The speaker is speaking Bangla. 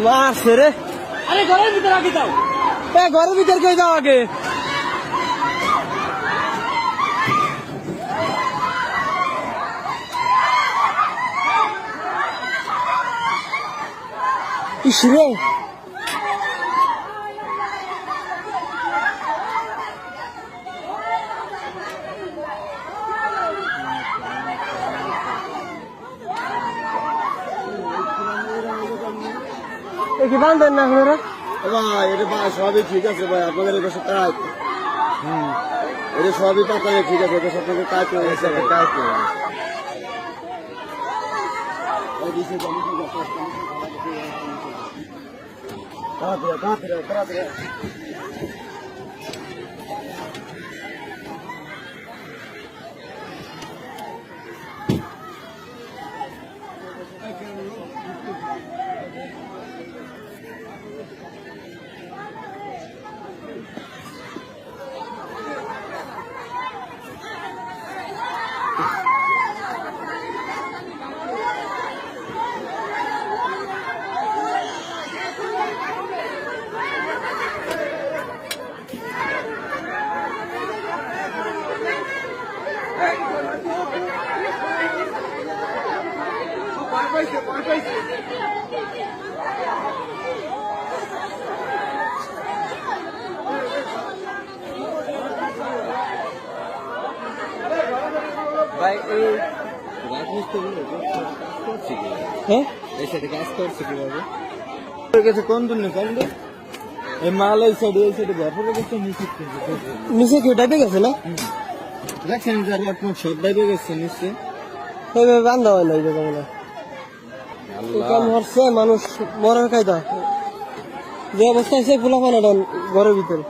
মারছে রে। আরে ঘরের ভিতরে আগে যাও, ঘরের ভিতর কে যাও আগে। ইসরে কি বান্ধেন না আপনারা? ভাই এটা ভাই সবই ঠিক আছে ভাই, আপনাদের এটা সব কাজ। এটা সবই তো আপনাদের ঠিক আছে, এটা সব আপনাদের কাজ করে গেছে, কাজ করে ভাই। এই কাজ করছে কিভাবে কোন দিন এই মাল এই সাইডে ব্যাপারে গেছে, নিচে কেউ ডাইবে গেছে না? দেখছেন আপনার সব বাইরে গেছে নিচে, এইভাবে বান্ধা হয় না। এই জায়গা মরছে মানুষ, মরার কায়দা যে অবস্থা আছে পোলা পানা ঘরের ভিতরে।